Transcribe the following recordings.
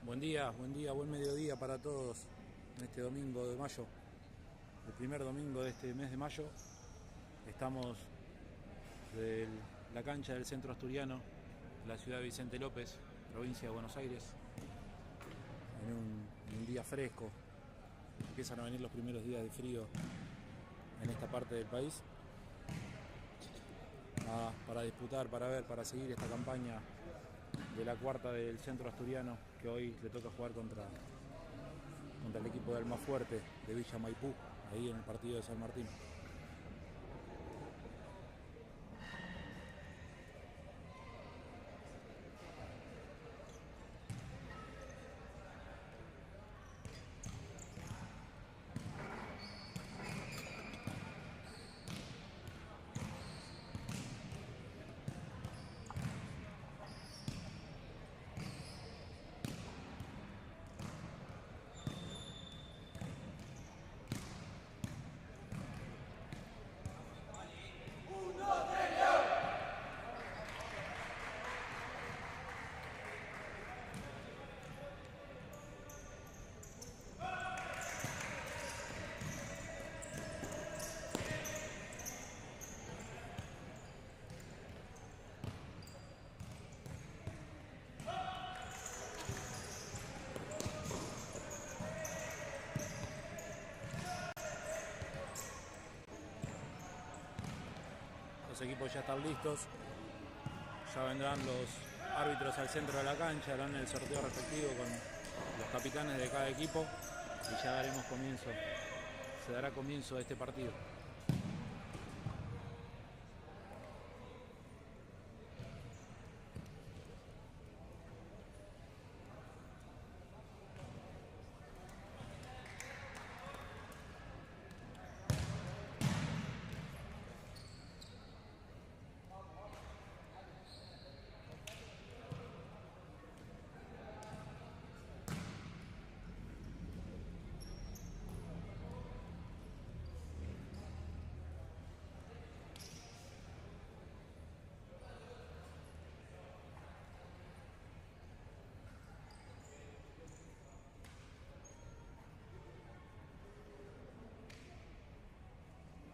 Buen mediodía para todos en este domingo de mayo, el primer domingo de este mes de mayo. Estamos de la cancha del Centro Asturiano, la ciudad de Vicente López, provincia de Buenos Aires, en un día fresco. Empiezan a venir los primeros días de frío en esta parte del país, para disputar, para seguir esta campaña de la cuarta del Centro Asturiano, que hoy le toca jugar contra el equipo de Almafuerte de Villa Maipú, ahí en el partido de San Martín. Los equipos ya están listos, ya vendrán los árbitros al centro de la cancha, harán el sorteo respectivo con los capitanes de cada equipo y ya se dará comienzo a este partido.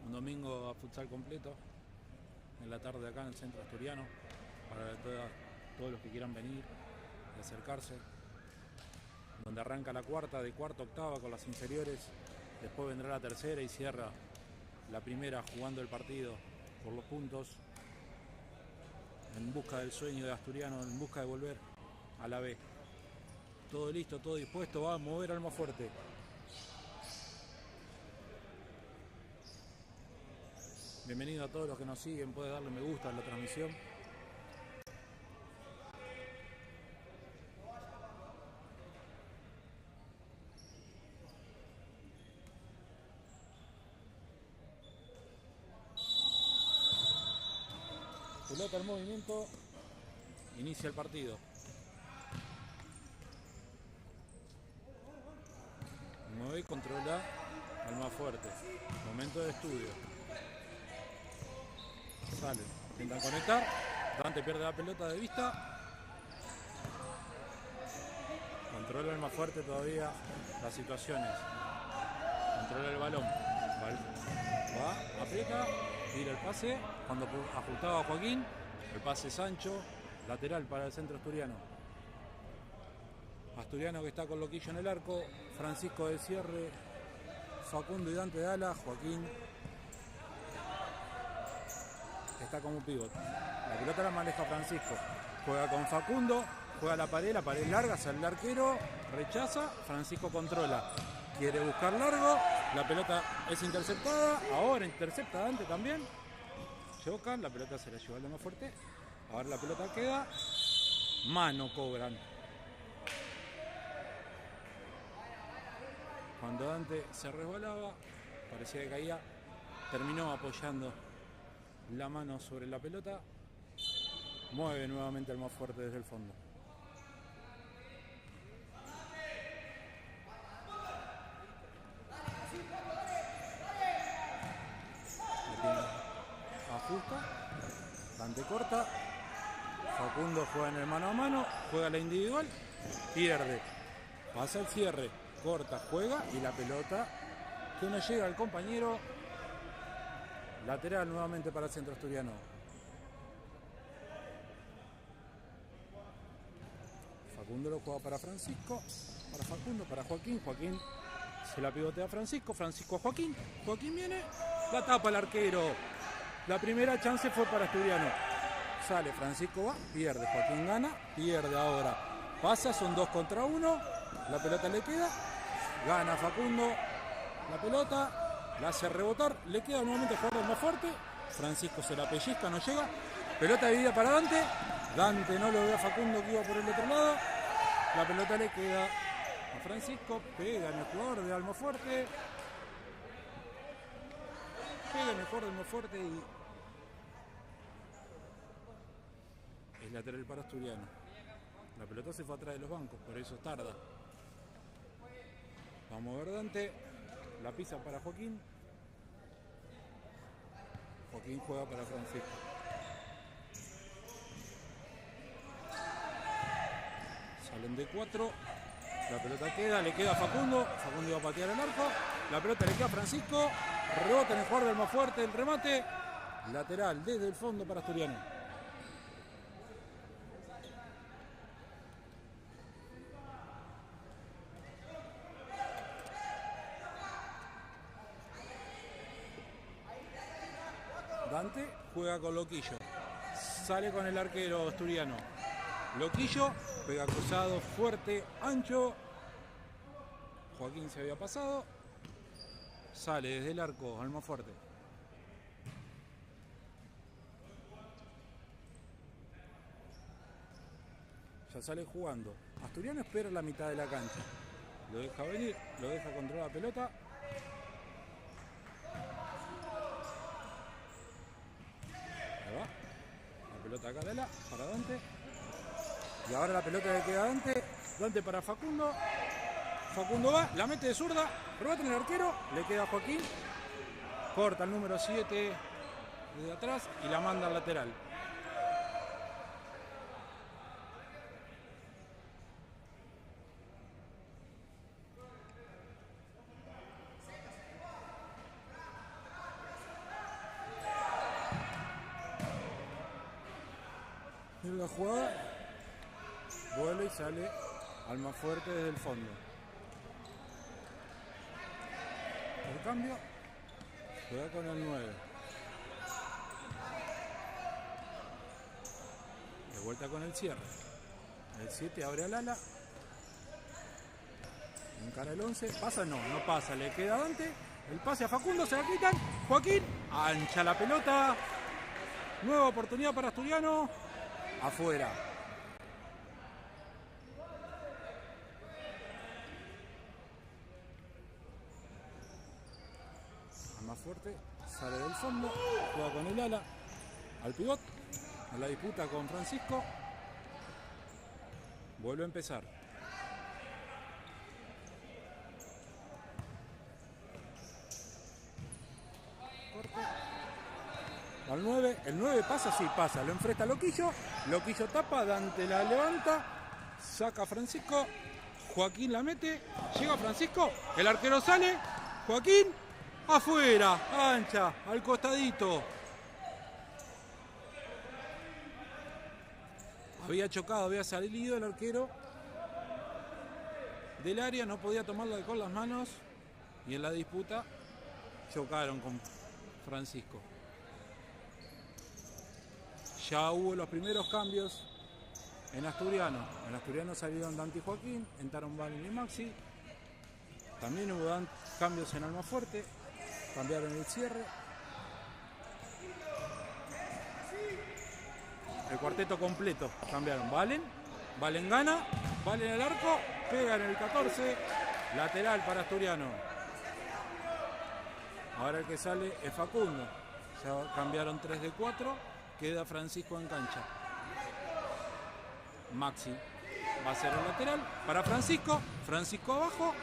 Un domingo a futsal completo en la tarde acá en el Centro Asturiano para todos los que quieran venir y acercarse, donde arranca la cuarta, de cuarta a octava con las inferiores, después vendrá la tercera y cierra la primera jugando el partido por los puntos, en busca del sueño de Asturiano, en busca de volver a la B. Todo listo, todo dispuesto, va a mover Almafuerte. Bienvenido a todos los que nos siguen, puede darle me gusta a la transmisión. Pelota en movimiento, inicia el partido. Mueve y controla Almafuerte. Momento de estudio. Sale, intentan conectar, Dante pierde la pelota de vista, controla Almafuerte todavía las situaciones, controla el balón, va, aprieta, tira el pase, cuando ajustaba a Joaquín, el pase Sancho, lateral para el Centro Asturiano. Asturiano que está con Loquillo en el arco, Francisco de cierre, Facundo y Dante de ala, Joaquín está como pívot. La pelota la maneja Francisco. Juega con Facundo, juega la pared larga, sale el arquero, rechaza, Francisco controla. Quiere buscar largo, la pelota es interceptada, ahora intercepta Dante también. Chocan, la pelota se la lleva lo más fuerte. Ahora la pelota queda, mano cobran. Cuando Dante se resbalaba, parecía que caía, terminó apoyando la mano sobre la pelota, mueve nuevamente el más fuerte desde el fondo. Ajusta, Dante corta, Facundo juega en el mano a mano, juega la individual, pierde. Pasa el cierre, corta, juega y la pelota que no llega al compañero. Lateral nuevamente para el Centro Asturiano. Facundo lo juega para Francisco, para Facundo, para Joaquín. Joaquín se la pivotea a Francisco, Francisco a Joaquín. Joaquín viene, la tapa el arquero. La primera chance fue para Asturiano. Sale, Francisco va, pierde. Joaquín gana, pierde ahora. Pasa, son 2 contra 1. La pelota le queda. Gana Facundo la pelota. La hace rebotar. Le queda nuevamente el jugador más fuerte. Francisco se la pellizca, no llega. Pelota dividida para Dante. Dante no lo ve a Facundo que iba por el otro lado. La pelota le queda a Francisco. Pega en el jugador de Almafuerte. Pega en el jugador de Almafuerte y es lateral para Asturiano. La pelota se fue atrás de los bancos, por eso tarda. Vamos a ver Dante. La pisa para Joaquín. Joaquín juega para Francisco. Salen de 4. La pelota queda, le queda a Facundo. Facundo iba a patear el arco. La pelota le queda a Francisco. Rebota en el jugador del más fuerte. El remate. Lateral desde el fondo para Asturiano. Dante juega con Loquillo. Sale con el arquero asturiano. Loquillo pega cruzado, fuerte, ancho. Joaquín se había pasado. Sale desde el arco, Almafuerte. Ya sale jugando. Asturiano espera la mitad de la cancha. Lo deja venir, lo deja controlar la pelota. Pelota acá para Dante. Y ahora la pelota le queda a Dante. Dante para Facundo. Facundo va, la mete de zurda. Rebota en el arquero. Le queda a Joaquín. Corta el número 7 desde atrás y la manda al lateral. En la jugada vuelve y sale Almafuerte desde el fondo. El cambio juega con el 9. De vuelta con el cierre. El 7 abre al ala. Encara el 11. ¿Pasa? No, no pasa. Le queda a Dante. El pase a Facundo. Se la quitan. Joaquín ancha la pelota. Nueva oportunidad para Asturiano. Afuera. Más fuerte, sale del fondo, juega con el ala, al pivot, a la disputa con Francisco. Vuelve a empezar. Corte. Al 9, el 9 pasa, sí pasa, lo enfrenta Loquillo. Loquillo tapa, Dante la levanta, saca a Francisco, Joaquín la mete, llega Francisco, el arquero sale, Joaquín, afuera, ancha, al costadito. Había chocado, había salido el arquero del área, no podía tomarla con las manos y en la disputa chocaron con Francisco. Ya hubo los primeros cambios en Asturiano. En Asturiano salieron Dante y Joaquín, entraron Valen y Maxi. También hubo cambios en Almafuerte. Cambiaron el cierre. El cuarteto completo cambiaron. Valen gana. Valen al arco. Pega en el 14. Lateral para Asturiano. Ahora el que sale es Facundo. Ya cambiaron 3 de 4. Queda Francisco en cancha. Maxi va a ser el lateral para Francisco. Francisco abajo.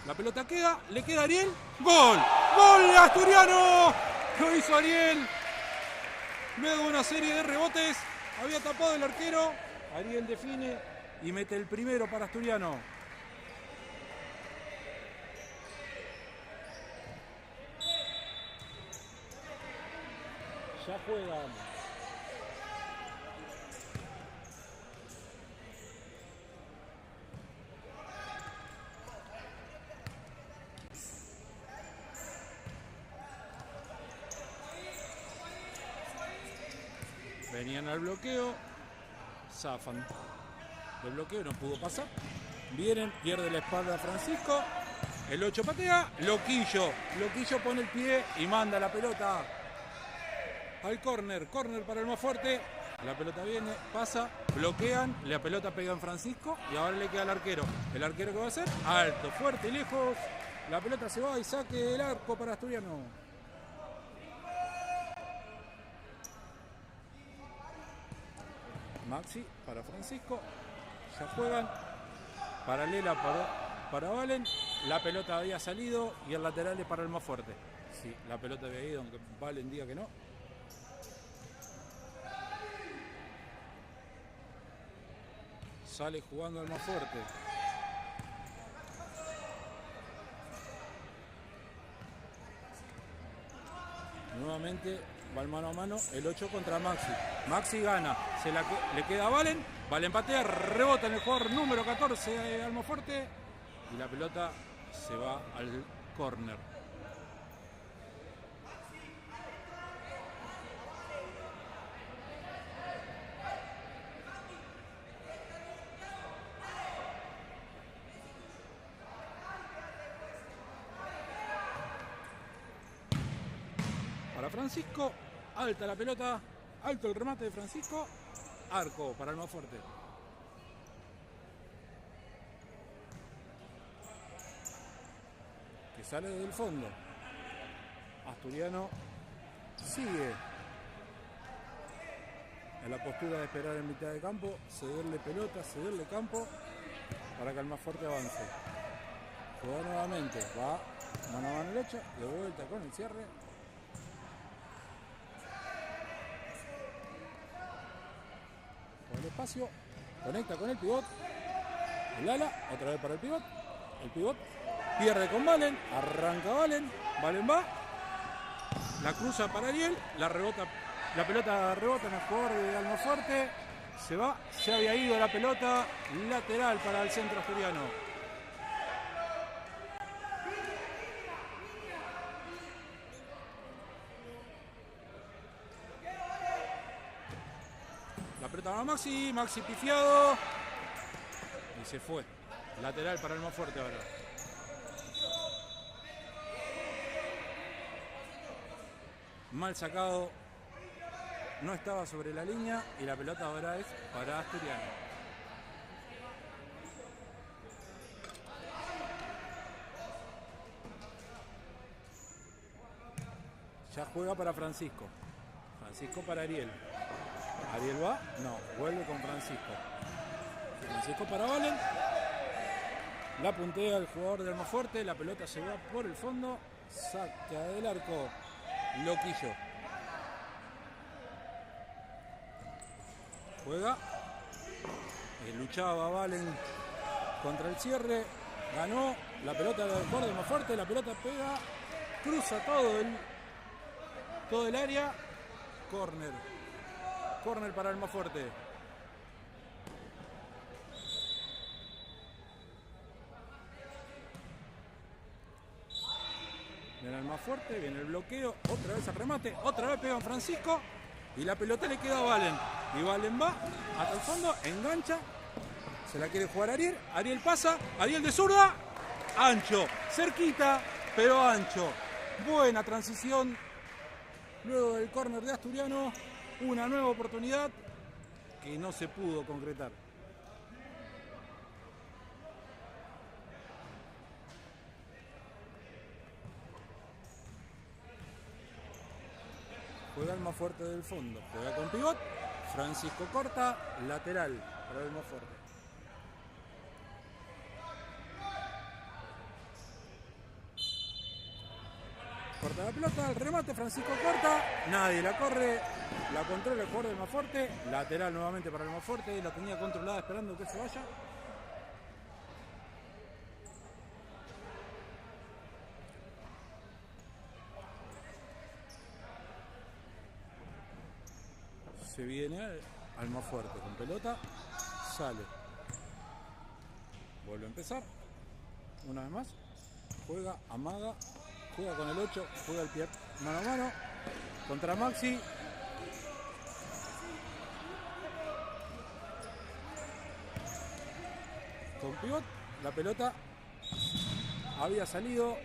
La pelota queda. Le queda a Ariel. ¡Gol! ¡Gol de Asturiano! Lo hizo Ariel. Luego de una serie de rebotes. Había tapado el arquero. Ariel define y mete el primero para Asturiano. Ya juegan. Venían al bloqueo. Zafan. El bloqueo no pudo pasar. Vienen, pierde la espalda Francisco. El 8 patea. Loquillo. Loquillo pone el pie y manda la pelota al córner. Córner para el más fuerte. La pelota viene, pasa, bloquean. La pelota pega en Francisco y ahora le queda al arquero. ¿El arquero qué va a hacer? Alto, fuerte, lejos. La pelota se va y saque el arco para Asturiano. Maxi para Francisco. Ya juegan. Paralela para Valen. La pelota había salido y el lateral es para el más fuerte. Sí, la pelota había ido, aunque Valen diga que no. Sale jugando el más fuerte. Nuevamente va el mano a mano el 8 contra Maxi. Maxi gana. Le queda a Valen. Valen patea, rebota en el jugador número 14 Almafuerte. Y la pelota se va al córner. Para Francisco, alta la pelota, alto el remate de Francisco, arco para el más fuerte. Que sale del fondo. Asturiano sigue en la postura de esperar en mitad de campo, cederle pelota, cederle campo para que el más fuerte avance. Juega nuevamente, va mano a mano derecha, de vuelta con el cierre. Con el espacio, conecta con el pivot. El ala, otra vez para el pivot. El pivot pierde con Valen, arranca Valen, Valen va. La cruza para Ariel, la pelota rebota en el jugador de Almafuerte. Se va, se había ido la pelota, lateral para el centro asturiano. La pelota va a Maxi, Maxi pifiado. Y se fue. Lateral para el más fuerte ahora. Mal sacado. No estaba sobre la línea y la pelota ahora es para Asturiano. Ya juega para Francisco. Francisco para Ariel. Ariel va, no, vuelve con Francisco. Francisco para Valen. La puntea el jugador del Almafuerte. La pelota se va por el fondo. Saca del arco Loquillo. Juega. Luchaba Valen contra el cierre. Ganó. La pelota del jugador del Almafuerte. La pelota pega. Cruza todo el área. Córner. Córner para el más fuerte. Viene el más fuerte, viene el bloqueo, otra vez el remate, otra vez pega en Francisco y la pelota le queda a Valen. Y Valen va hasta el fondo, engancha, se la quiere jugar Ariel, Ariel pasa, Ariel de zurda, ancho, cerquita, pero ancho. Buena transición, luego del córner de Asturiano, una nueva oportunidad que no se pudo concretar. Juega el más fuerte del fondo, juega con pivot, Francisco corta, lateral para el más fuerte. Corta la pelota, el remate, Francisco corta, nadie la corre, la controla el jugador del más fuerte, lateral nuevamente para el más fuerte, la tenía controlada esperando que se vaya. Se viene al más fuerte con pelota. Sale. Vuelve a empezar. Una vez más. Juega, amaga. Juega con el 8. Juega el pie mano a mano. Contra Maxi. Con pivot. La pelota había salido.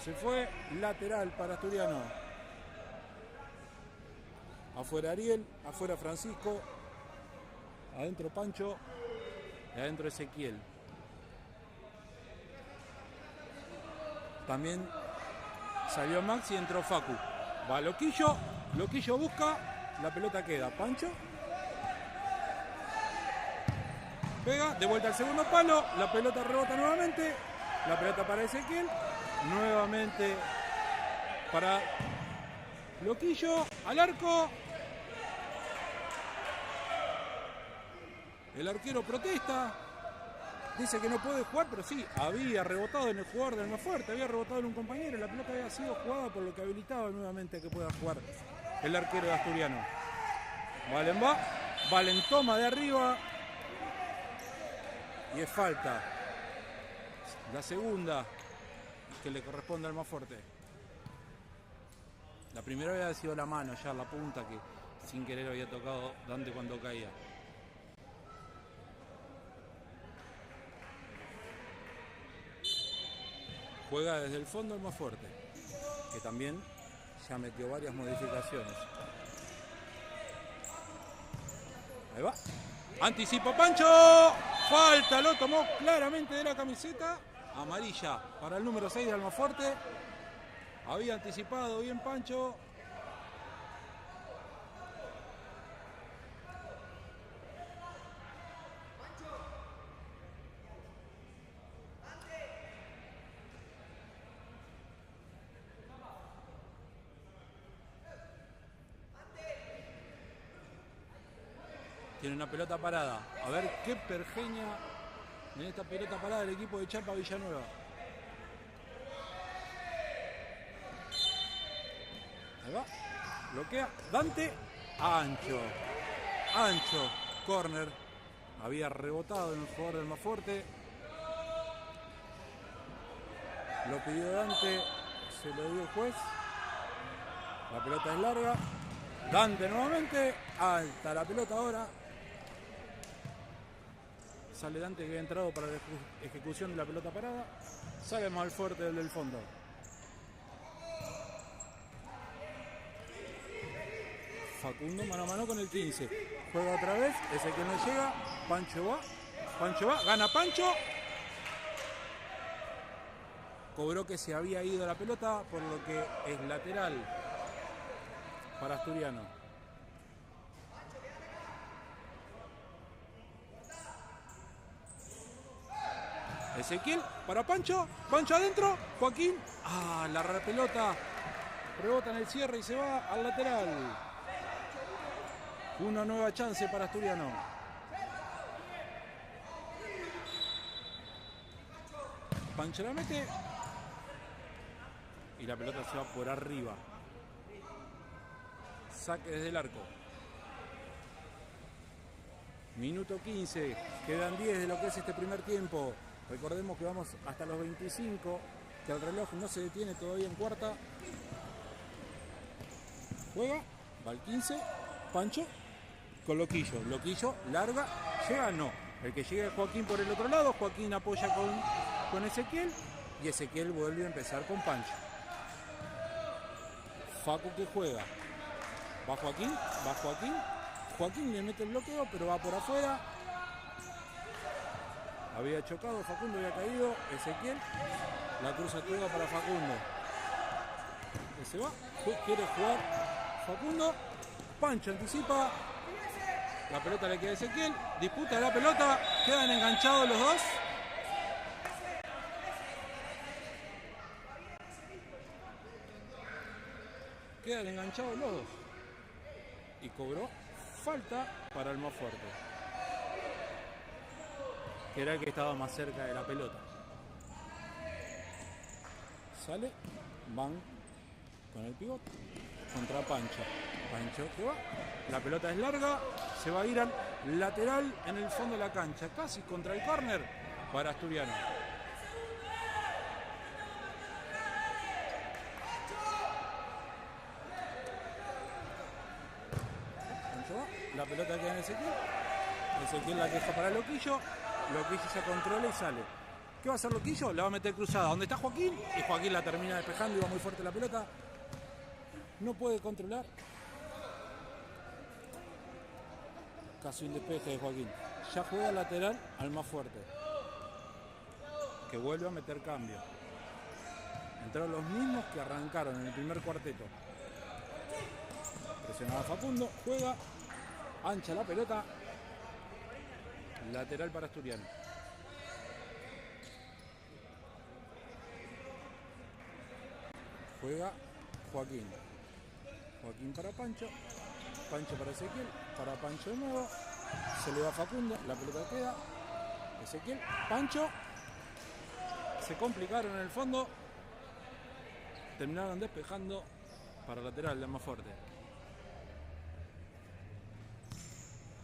Se fue. Lateral para Asturiano. Afuera Ariel. Afuera Francisco. Adentro Pancho. Y adentro Ezequiel. También salió Maxi y entró Facu. Va Loquillo. Loquillo busca. La pelota queda. Pancho. Pega. De vuelta al segundo palo. La pelota rebota nuevamente. La pelota para Ezequiel. Nuevamente para Loquillo. Al arco. El arquero protesta. Dice que no puede jugar, pero sí, había rebotado en el jugador del más fuerte, había rebotado en un compañero, la pelota había sido jugada, por lo que habilitaba nuevamente a que pueda jugar el arquero de Asturiano. Valen va, Valen toma de arriba y es falta. La segunda que le corresponde al más fuerte. La primera había sido la mano ya, la punta que sin querer había tocado Dante cuando caía. Juega desde el fondo el más fuerte, que también ya metió varias modificaciones. Ahí va. Anticipa Pancho. Falta, lo tomó claramente de la camiseta. Amarilla para el número 6 del más fuerte. Había anticipado bien Pancho. Tiene una pelota parada. A ver qué pergeña en esta pelota parada del equipo de Charpa Villanueva. Ahí va. Bloquea. Dante. Ancho. Ancho. Corner. Había rebotado en el jugador del más fuerte. Lo pidió Dante. Se lo dio el juez. La pelota es larga. Dante nuevamente. Alta la pelota ahora. Sale Dante, que había entrado para la ejecución de la pelota parada. Sale más fuerte el del fondo. Facundo mano a mano con el 15. Juega otra vez. Ese que no llega. Pancho va. Pancho va. Gana Pancho. Cobró que se había ido la pelota, por lo que es lateral para Asturiano. Ezequiel para Pancho. Pancho adentro. Joaquín. Ah, la pelota rebota en el cierre y se va al lateral. Una nueva chance para Asturiano. Pancho la mete. Y la pelota se va por arriba. Saque desde el arco. Minuto 15. Quedan 10 de lo que es este primer tiempo. Recordemos que vamos hasta los 25. Que el reloj no se detiene todavía en cuarta. Juega. Va al 15. Pancho. Con Loquillo. Loquillo larga. Llega, no. El que llega es Joaquín por el otro lado. Joaquín apoya con Ezequiel. Y Ezequiel vuelve a empezar con Pancho. Facu que juega. Va Joaquín. Va Joaquín. Joaquín le mete el bloqueo, pero va por afuera. Había chocado, Facundo había caído. Ezequiel. La cruza toda para Facundo. Se va. Quiere jugar Facundo. Pancho anticipa. La pelota le queda a Ezequiel. Disputa la pelota. Quedan enganchados los dos. Quedan enganchados los dos. Y cobró falta para el más fuerte, que era el que estaba más cerca de la pelota. Sale, van con el pivote. contra Pancho. Pancho que va. La pelota es larga. Se va a ir al lateral en el fondo de la cancha. Casi contra el córner para Asturiano. Pancho va. La pelota queda en Ezequiel. Ezequiel la deja para Loquillo. Loquillo se controla y sale. ¿Qué va a hacer Loquillo? La va a meter cruzada. ¿Dónde está Joaquín? Y Joaquín la termina despejando. Iba muy fuerte la pelota. No puede controlar. Casi un despeje de Joaquín. Ya juega lateral al más fuerte. Que vuelve a meter cambio. Entraron los mismos que arrancaron en el primer cuarteto. Presionaba Facundo. Juega. Ancha la pelota. Lateral para Asturiano. Juega Joaquín. Joaquín para Pancho. Pancho para Ezequiel. Para Pancho de nuevo. Se le va a Facundo. La pelota queda. Ezequiel. Pancho. Se complicaron en el fondo. Terminaron despejando para lateral, el más fuerte.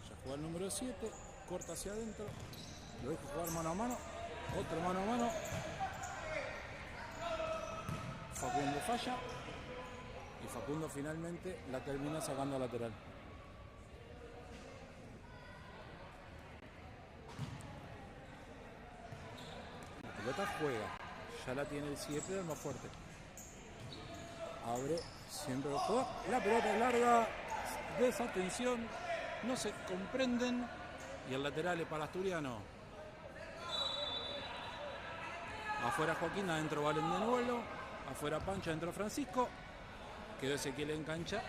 Ya juega el número 7. Corta hacia adentro. Lo deja jugar mano a mano. Otro mano a mano. Facundo falla. Y Facundo finalmente la termina sacando a lateral. La pelota juega. Ya la tiene el 7 del más fuerte. Abre siempre el juego. La pelota es larga. Desatención. No se comprenden. Y el lateral es para Asturiano. Afuera Joaquín, adentro Valen de nuevo. Afuera Pancho, adentro Francisco. Quedó Ezequiel en cancha.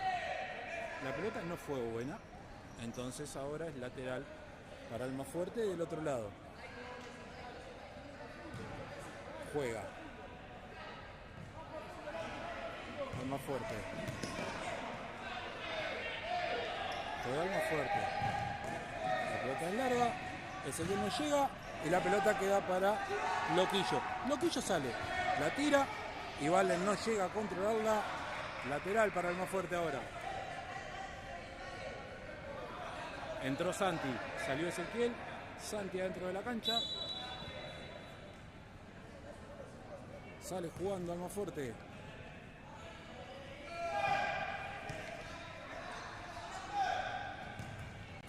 La pelota no fue buena. Entonces ahora es lateral para el más fuerte del otro lado. Juega. El más fuerte. Juega el más fuerte. La pelota es larga. Ezequiel no llega. Y la pelota queda para Loquillo. Loquillo sale. La tira. Y Valen no llega a controlarla. Lateral para el más fuerte ahora. Entró Santi. Salió Ezequiel. Santi adentro de la cancha. Sale jugando al más fuerte.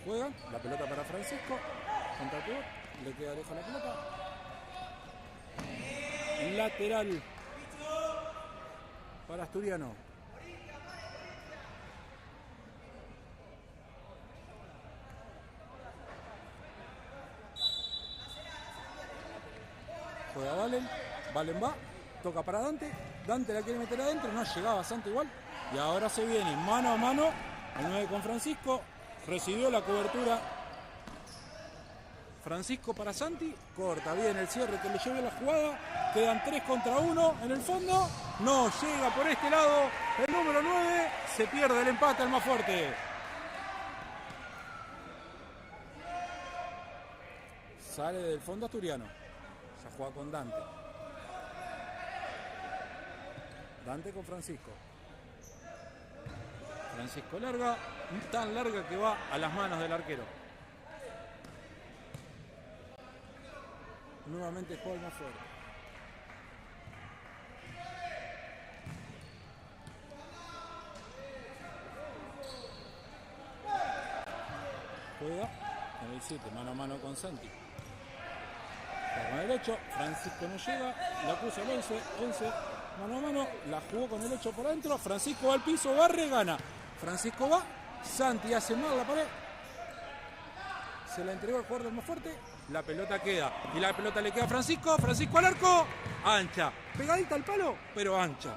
Juega. La pelota para Francisco. Contra el pivot. Le queda lejos la pelota. Lateral para Asturiano. Juega Valen. Valen va. Toca para Dante. Dante la quiere meter adentro. No llegaba Santo igual. Y ahora se viene mano a mano. El 9 con Francisco. Recibió la cobertura. Francisco para Santi. Corta bien el cierre que le lleve la jugada. Quedan 3 contra 1 en el fondo. No llega por este lado el número 9. Se pierde el empate al más fuerte. Sale del fondo Asturiano. Ya juega con Dante. Dante con Francisco. Francisco larga. Tan larga que va a las manos del arquero. Nuevamente juega el más fuerte. Juega con el 7, mano a mano con Santi. Juega con el 8, Francisco no llega, la puso el 11, mano a mano, la jugó con el 8 por adentro, Francisco va al piso, barre, gana. Francisco va, Santi hace mal la pared. Se la entregó al jugador del más fuerte. La pelota queda. Y la pelota le queda a Francisco. Francisco al arco. Ancha. Pegadita al palo, pero ancha.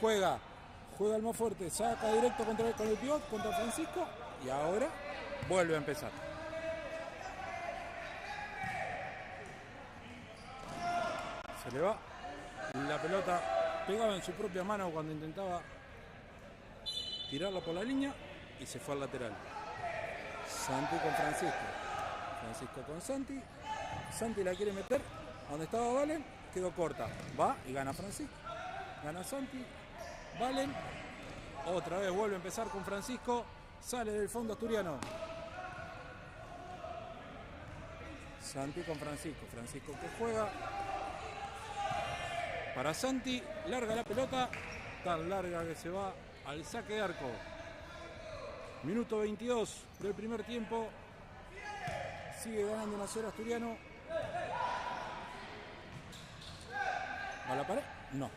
Juega. Juega el más fuerte. Saca directo con el pivot contra Francisco. Y ahora vuelve a empezar. Se le va. La pelota pegaba en su propia mano cuando intentaba tirarla por la línea. Y se fue al lateral. Santi con Francisco. Francisco con Santi. Santi la quiere meter. Donde estaba Valen. Quedó corta. Va y gana Francisco. Gana Santi. Valen. Otra vez vuelve a empezar con Francisco. Sale del fondo asturiano. Santi con Francisco. Francisco que juega. Para Santi. Larga la pelota. Tan larga que se va al saque de arco. Minuto 22 del primer tiempo. Sigue ganando 1-0 asturiano. ¿A la pared? No.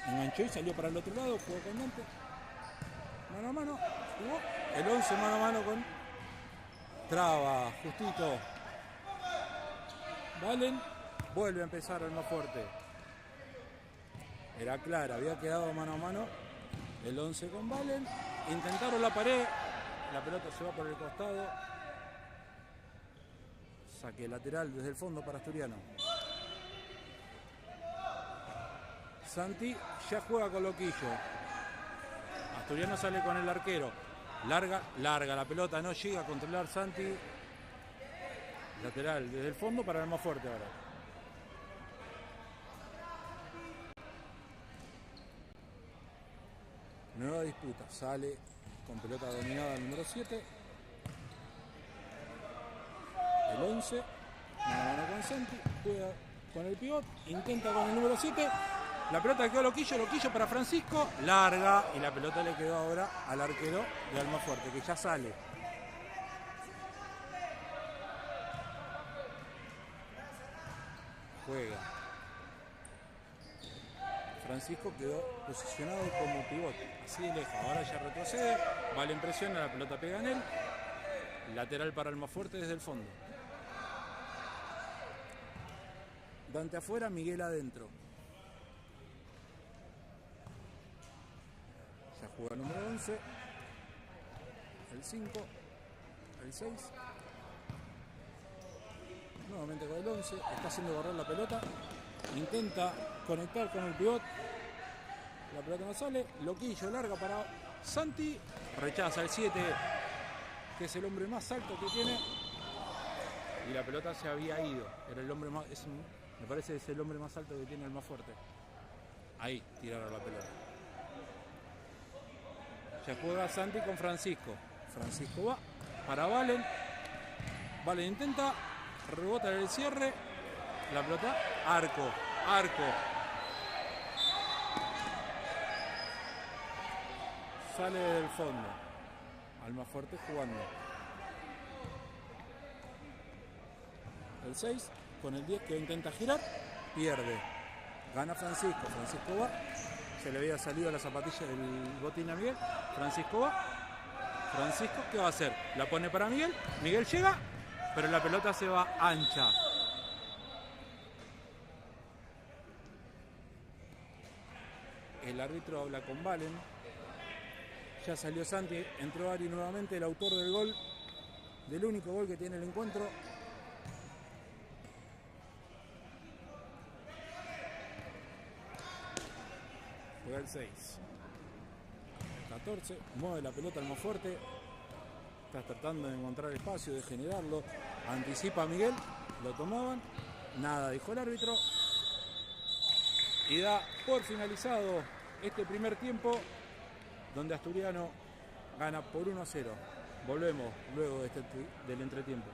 Enganchó y salió para el otro lado. Jugó con Dante. Mano a mano. Jugó el 11 mano a mano con Traba. Justito. Valen. Vuelve a empezar el más fuerte. Era clara. Había quedado mano a mano. El 11 con Valen. Intentaron la pared. La pelota se va por el costado. Saque lateral desde el fondo para Asturiano. Santi ya juega con Loquillo. Asturiano sale con el arquero. Larga la pelota. No llega a controlar Santi. Lateral desde el fondo para el más fuerte ahora. Nueva disputa. Sale con pelota dominada el número 7. El 11. Mano a mano con Santi. Juega con el pivot. Intenta con el número 7. La pelota le quedó a Loquillo. Loquillo para Francisco. Larga. Y la pelota le quedó ahora al arquero de Almafuerte, que ya sale. Juega. Francisco quedó posicionado como pivote. Así de lejos. Ahora ya retrocede. Vale, presiona. La pelota pega en él. Lateral para Almafuerte desde el fondo. Dante afuera, Miguel adentro. Ya juega el número 11. El 5. El 6. Nuevamente con el 11. Está haciendo barrer la pelota. Intenta conectar con el pivot. La pelota no sale. Loquillo larga para Santi. Rechaza el 7, que es el hombre más alto que tiene. Y la pelota se había ido. Era el hombre más... me parece que es el hombre más alto que tiene el más fuerte. Ahí tiraron la pelota. Ya juega Santi con Francisco. Francisco va para Valen. Valen intenta. Rebota en el cierre. La pelota. Arco. Sale del fondo. Al más fuerte jugando. El 6 con el 10 que intenta girar. Pierde. Gana Francisco. Francisco va. Se le había salido la zapatilla del botín a Miguel. Francisco va. Francisco, ¿qué va a hacer? La pone para Miguel. Miguel llega, pero la pelota se va ancha. El árbitro habla con Valen. Ya salió Santi, entró Ari nuevamente, el autor del gol, del único gol que tiene el encuentro. Juega el 6. El 14, mueve la pelota al más fuerte. Está tratando de encontrar espacio, de generarlo. Anticipa a Miguel, lo tomaban. Nada, dijo el árbitro. Y da por finalizado este primer tiempo, donde Asturiano gana por 1-0. Volvemos luego del entretiempo.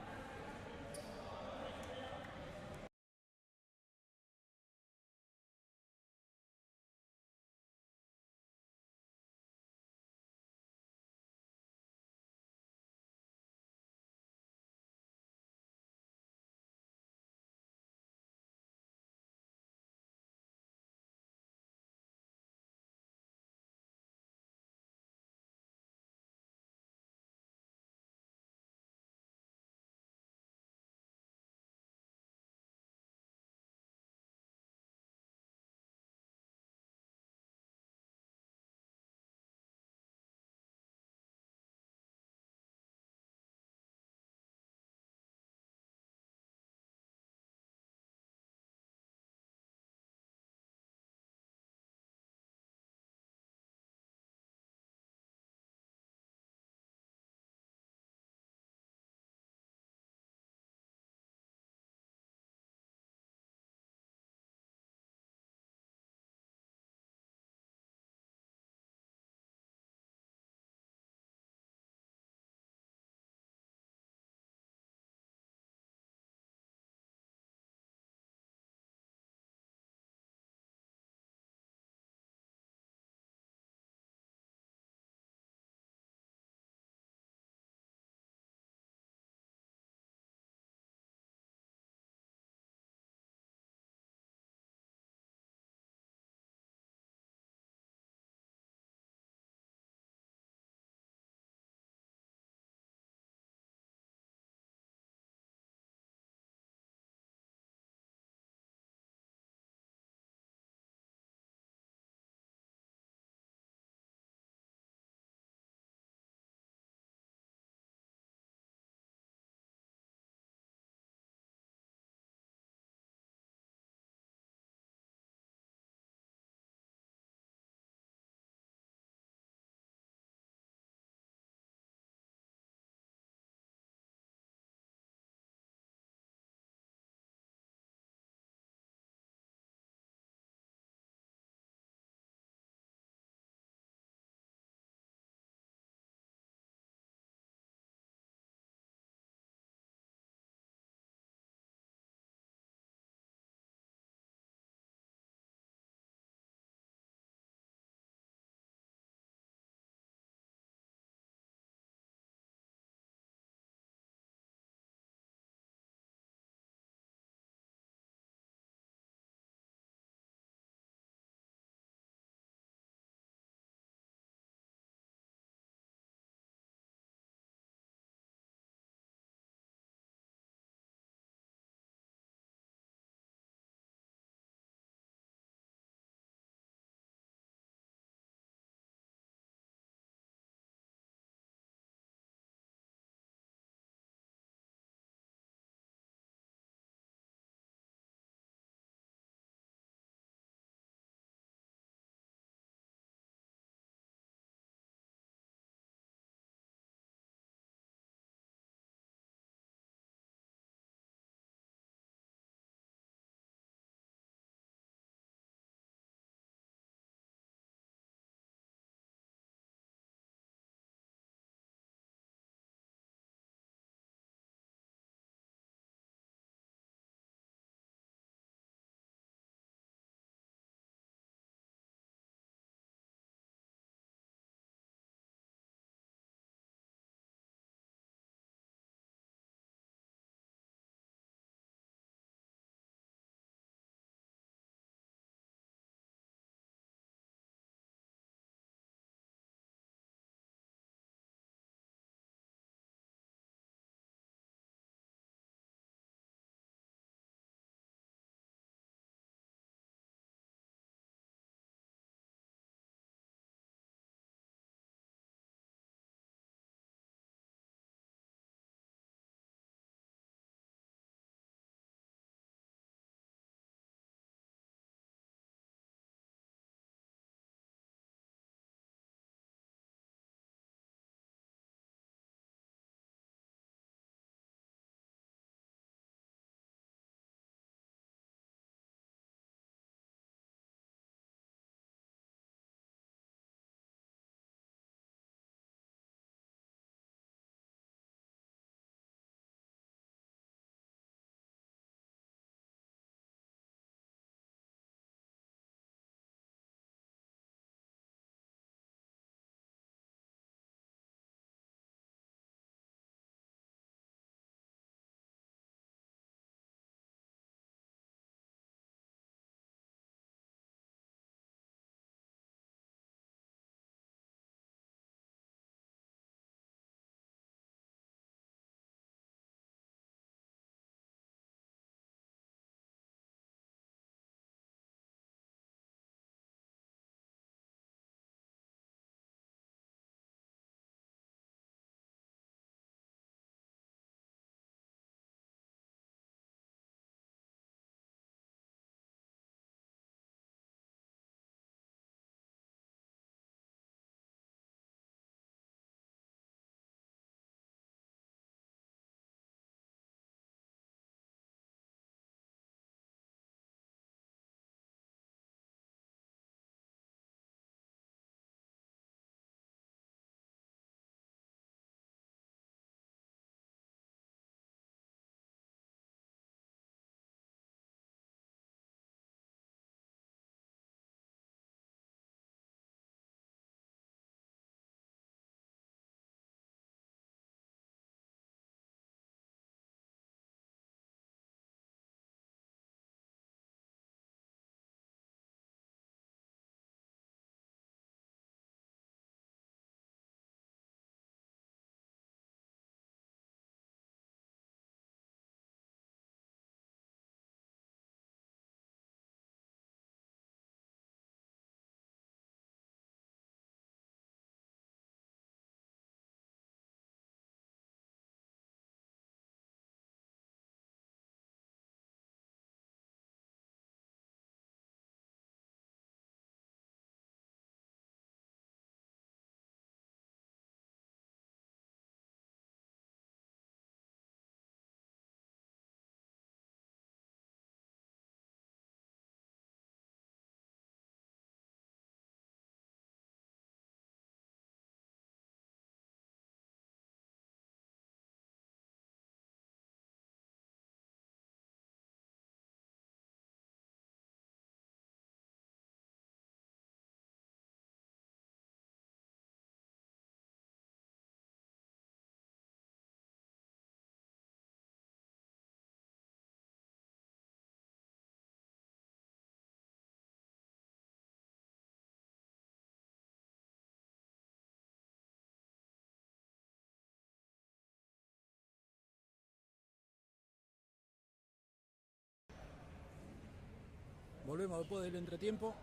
Volvemos después del entretiempo.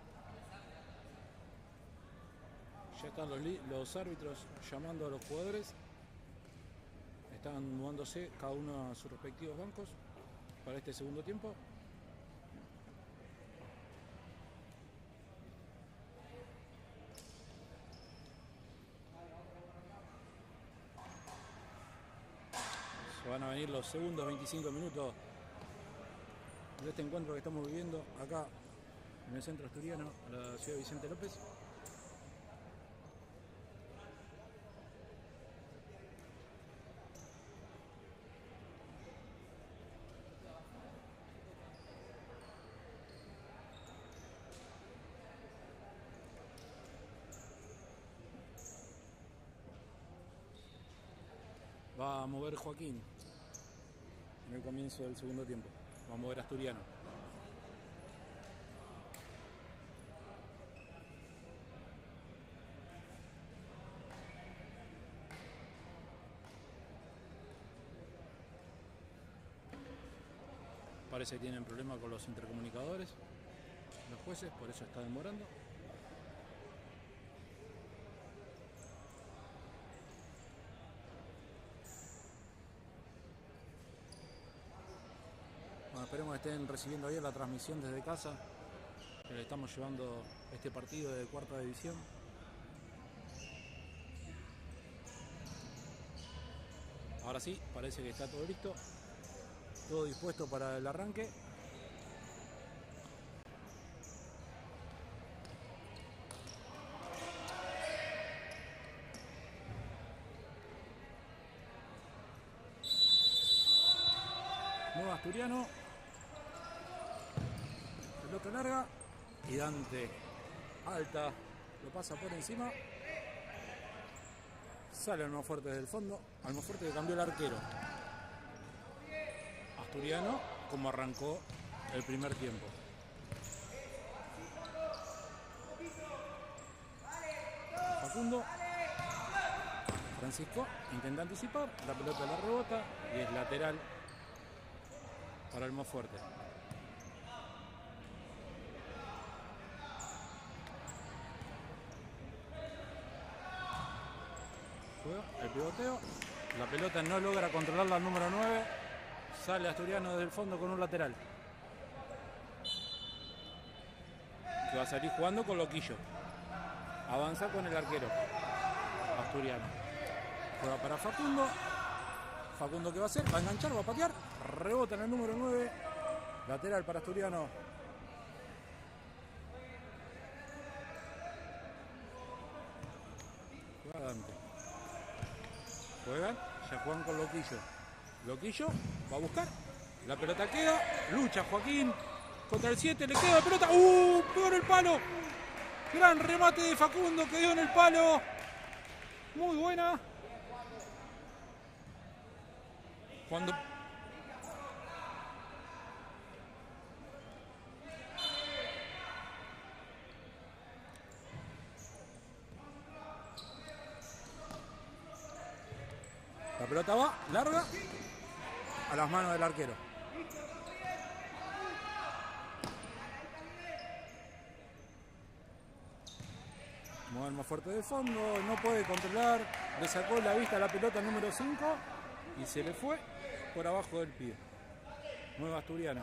Ya están los árbitros llamando a los jugadores. Están mudándose cada uno a sus respectivos bancos para este segundo tiempo. Se van a venir los segundos 25 minutos de este encuentro que estamos viviendo acá en el centro asturiano, en la ciudad de Vicente López. Va a mover Joaquín en el comienzo del segundo tiempo. Va a mover Asturiano. Parece que tienen problemas con los intercomunicadores, los jueces, por eso está demorando. Bueno, esperemos que estén recibiendo bien la transmisión desde casa, que le estamos llevando este partido de cuarta división. Ahora sí, parece que está todo listo, todo dispuesto para el arranque. Nuevo Asturiano. Pelota larga y Dante alta, lo pasa por encima. Sale Almafuerte desde el fondo. Almafuerte que cambió el arquero. Asturiano, como arrancó el primer tiempo. Facundo. Francisco intenta anticipar. La pelota la rebota y es lateral para Almafuerte. Juega el pivoteo. La pelota no logra controlarla al número 9. Sale Asturiano desde el fondo con un lateral. Que va a salir jugando con Loquillo. Avanza con el arquero. Asturiano. Juega para Facundo. Facundo, ¿qué va a hacer? Va a enganchar, va a patear. Rebota en el número 9. Lateral para Asturiano. Juega Dante. Juegan, ya juegan con Loquillo. Loquillo va a buscar. La pelota queda. Lucha Joaquín contra el 7. Le queda la pelota. Pegó en el palo. Gran remate de Facundo que dio en el palo. Muy buena. Cuando la pelota va larga a las manos del arquero. Mueve más fuerte de fondo, no puede controlar, le sacó la vista a la pelota número 5 y se le fue por abajo del pie. Nueva Asturiano.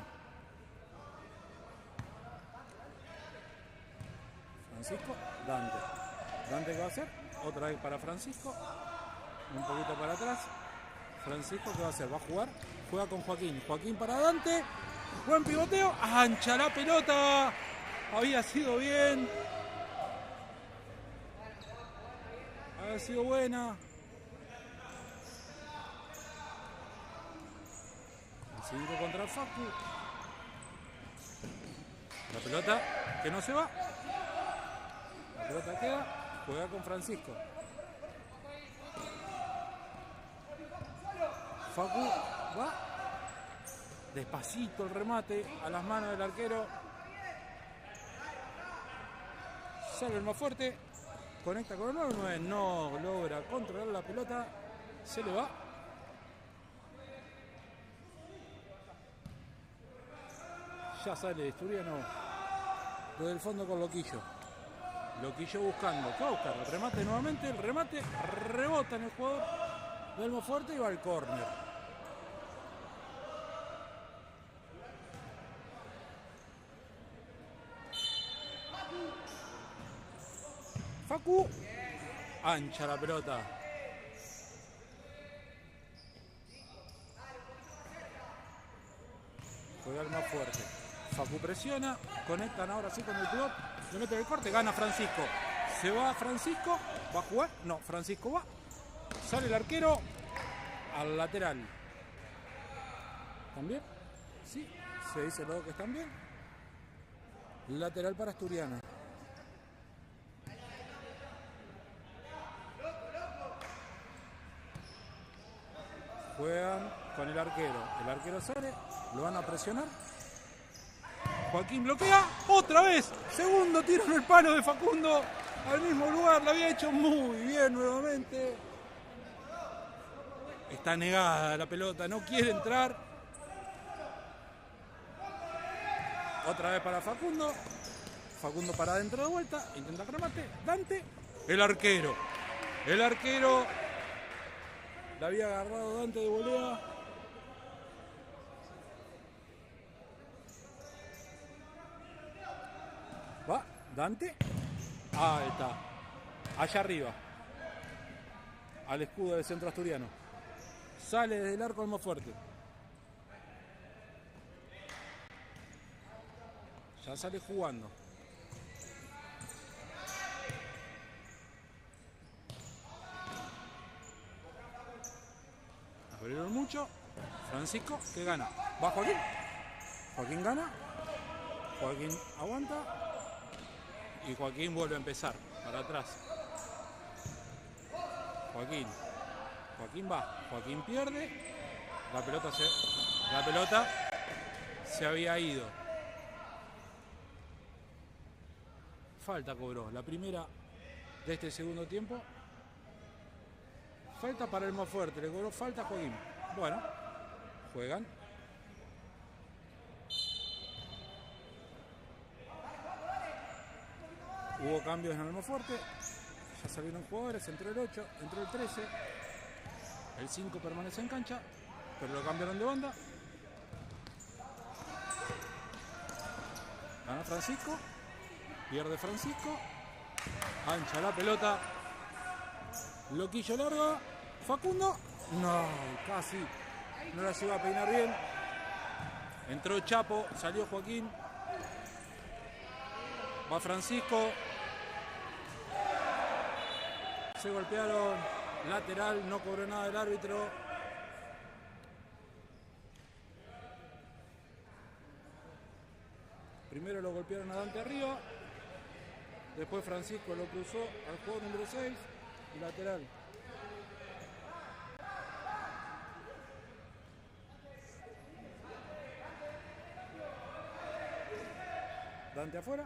Francisco, Dante. Dante, ¿qué va a hacer? Otra vez para Francisco. Un poquito para atrás. Francisco, ¿qué va a hacer? Va a jugar. Juega con Joaquín. Joaquín para Dante. Buen pivoteo. Ancha la pelota. Había sido bien. Había sido buena. El 5 contra el Facu. La pelota que no se va. La pelota queda. Juega con Francisco. Facu va despacito el remate a las manos del arquero. Sale el más fuerte. Conecta con el 9. No logra controlar la pelota. Se le va. Ya sale Asturiano Desde el fondo con Loquillo. Loquillo buscando. ¿Qué va a buscar? El remate nuevamente. El remate rebota en el jugador de Almafuerte y va al córner. Facu. Ancha la pelota. Juega Almafuerte. Facu presiona. Conectan ahora sí con el pivot. Le mete el corte. Gana Francisco. Se va Francisco. ¿Va a jugar? No, Francisco va. Sale el arquero al lateral. ¿Están bien? Sí. Se dice luego que están bien. Lateral para Asturiano. Juegan con el arquero. El arquero sale. Lo van a presionar. Joaquín bloquea. ¡Otra vez! Segundo tiro en el palo de Facundo. Al mismo lugar. Lo había hecho muy bien nuevamente. Está negada la pelota. No quiere entrar. Otra vez para Facundo. Facundo para adentro de vuelta. Intenta el remate. Dante. El arquero. El arquero. La había agarrado Dante de volea. Va, Dante. Ahí está. Allá arriba. Al escudo del centro asturiano. Sale desde el arco Almafuerte. Ya sale jugando. Abrieron mucho. Francisco que gana. Va Joaquín. Joaquín gana. Joaquín aguanta. Y Joaquín vuelve a empezar. Para atrás. Joaquín. Joaquín va. Joaquín pierde. La pelota se había ido. Falta cobró. La primera de este segundo tiempo. Falta para el más fuerte, le cobró falta a Joaquín. Bueno, juegan. Hubo cambios en el más fuerte. Ya salieron jugadores, entró el 8, entró el 13. El 5 permanece en cancha, pero lo cambiaron de banda. Gana Francisco. Pierde Francisco. Ancha la pelota. Loquillo largo. Facundo. No, casi. No la llegó a peinar bien. Entró Chapo. Salió Joaquín. Va Francisco. Se golpearon. Lateral. No cobró nada el árbitro. Primero lo golpearon a Dante arriba. Después Francisco lo cruzó al jugador número 6. Lateral. Dante afuera.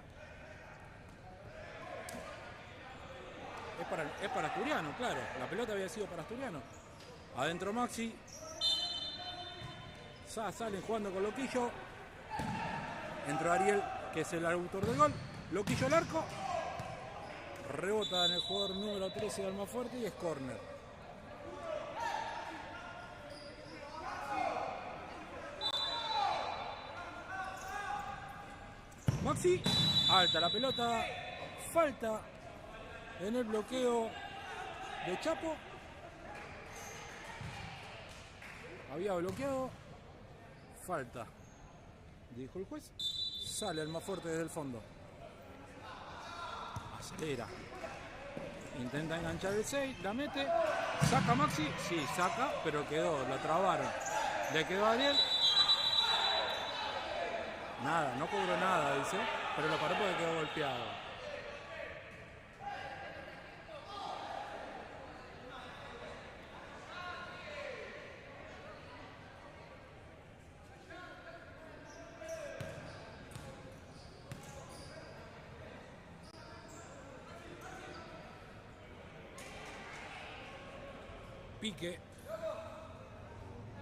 Es para Asturiano, claro. La pelota había sido para Asturiano. Adentro Maxi. Salen jugando con Loquillo. Entró Ariel, que es el autor del gol. Loquillo al arco. Rebota en el jugador número 13 de Almafuerte y es córner. Maxi, alta la pelota, falta en el bloqueo de Chapo. Había bloqueado, falta, dijo el juez. Sale Almafuerte desde el fondo. Acelera. Intenta enganchar el 6, la mete. Saca Maxi, sí, saca, pero quedó, la trabaron. Le quedó a Ariel. Nada, no cobró nada, dice, pero lo paró porque quedó golpeado.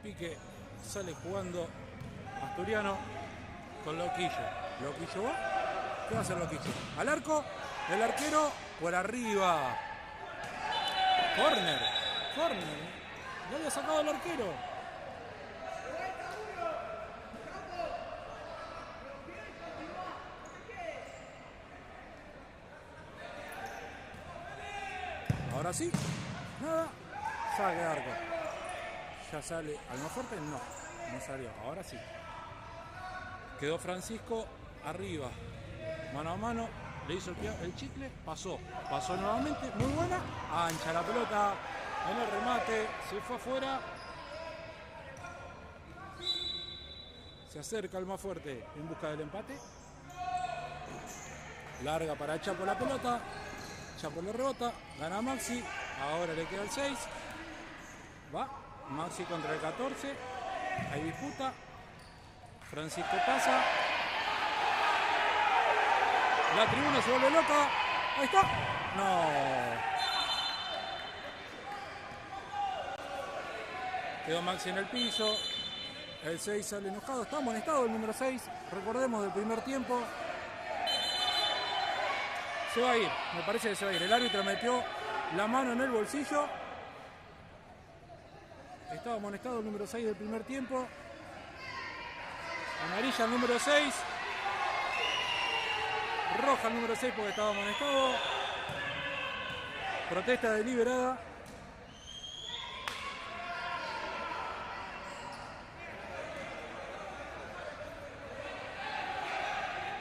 Pique sale jugando Asturiano con Loquillo. Loquillo va. ¿Qué va a hacer Loquicho? Al arco, el arquero por arriba. Corner. Lo había sacado el arquero. Ahora sí. Nada. Saque de arco. Ya sale Almafuerte. No salió. Ahora sí. Quedó Francisco arriba. Mano a mano. Le hizo el chicle. Pasó nuevamente. Muy buena. Ancha la pelota. En el remate. Se fue afuera. Se acerca Almafuerte en busca del empate. Larga para Chapo la pelota. Chapo le rebota. Gana Maxi. Ahora le queda el 6. Va. Maxi contra el 14. Hay disputa. Francisco pasa. La tribuna se vuelve loca. Ahí está. No. Quedó Maxi en el piso. El 6 sale enojado. Está amonestado el número 6. Recordemos del primer tiempo. Se va a ir. Me parece que se va a ir. El árbitro metió la mano en el bolsillo. Estaba amonestado el número 6 del primer tiempo. Amarilla el número 6. Roja el número 6 porque estaba amonestado. Protesta deliberada.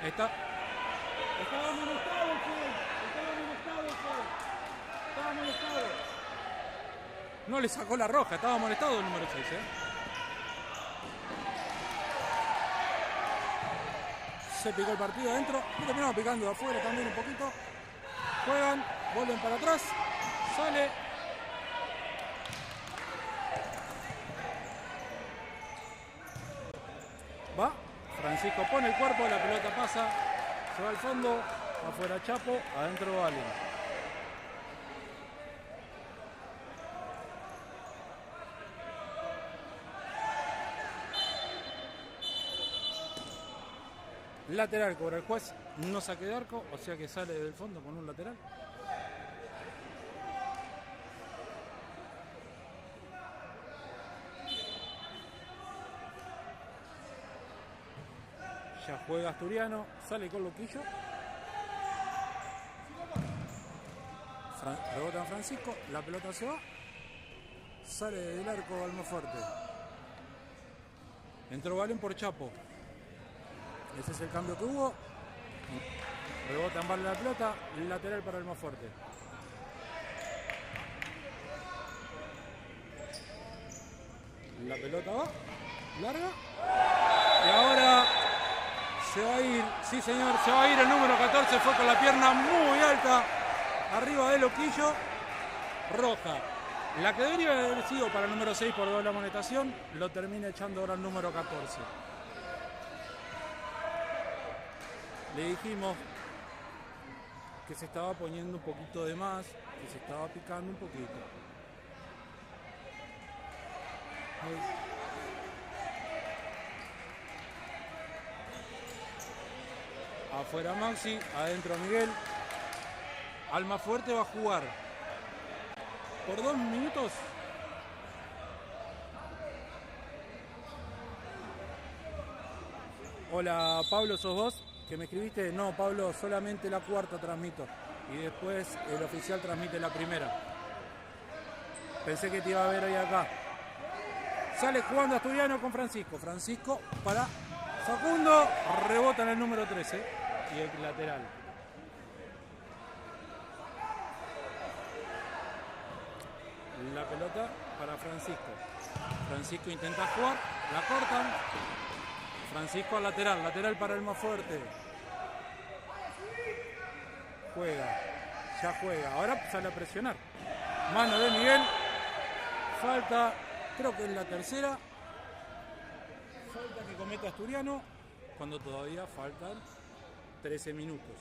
Estaba amonestado. Estaba amonestado. No le sacó la roja, estaba amonestado el número 6, Se picó el partido adentro. Y terminamos picando de afuera también un poquito. Juegan, vuelven para atrás. Sale. Va. Francisco pone el cuerpo, la pelota pasa. Se va al fondo. Afuera Chapo, adentro Valen. Lateral cobra el juez, no saque de arco, o sea que sale del fondo con un lateral. Ya juega Asturiano, sale con Loquillo. Rebota en Francisco, la pelota se va. Sale del arco Almafuerte. Entró Valen por Chapo. Ese es el cambio que hubo. Rebota en Valen la pelota. Lateral para Almafuerte. La pelota va. Larga. Y ahora se va a ir. Sí, señor. Se va a ir el número 14. Fue con la pierna muy alta. Arriba de Loquillo. Roja. La que debería haber sido para el número 6 por doble amonestación. Lo termina echando ahora el número 14. Le dijimos que se estaba poniendo un poquito de más, que se estaba picando un poquito. Afuera Maxi, adentro Miguel. Almafuerte va a jugar por 2 minutos. Hola Pablo, ¿sos vos? Que me escribiste, no Pablo, solamente la cuarta transmito y después el oficial transmite la primera. Pensé que te iba a ver hoy acá. Sale jugando Asturiano con Francisco. Francisco para Facundo, rebota en el número 13 y el lateral. La pelota para Francisco. Francisco intenta jugar, la cortan. Francisco al lateral, lateral para el más fuerte. Juega, ya juega. Ahora sale a presionar. Mano de Miguel. Falta, creo que es la tercera. Falta que comete Asturiano cuando todavía faltan 13 minutos.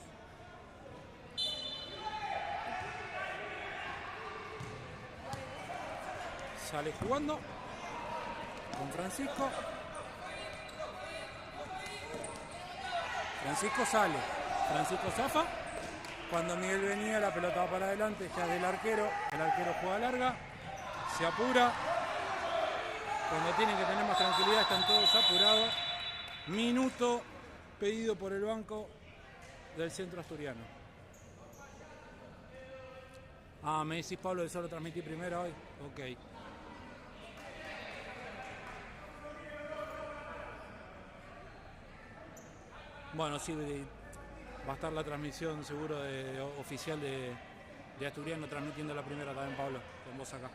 Sale jugando con Francisco. Francisco sale. Francisco zafa. Cuando Miguel venía, la pelota va para adelante, ya del arquero. El arquero juega larga, se apura. Cuando tienen que tener más tranquilidad, están todos apurados. Minuto pedido por el banco del Centro Asturiano. Ah, me decís, Pablo, eso lo transmití primero hoy. Ok. Bueno, sí, va a estar la transmisión seguro oficial de Asturiano transmitiendo la primera también, Pablo, con vos acá.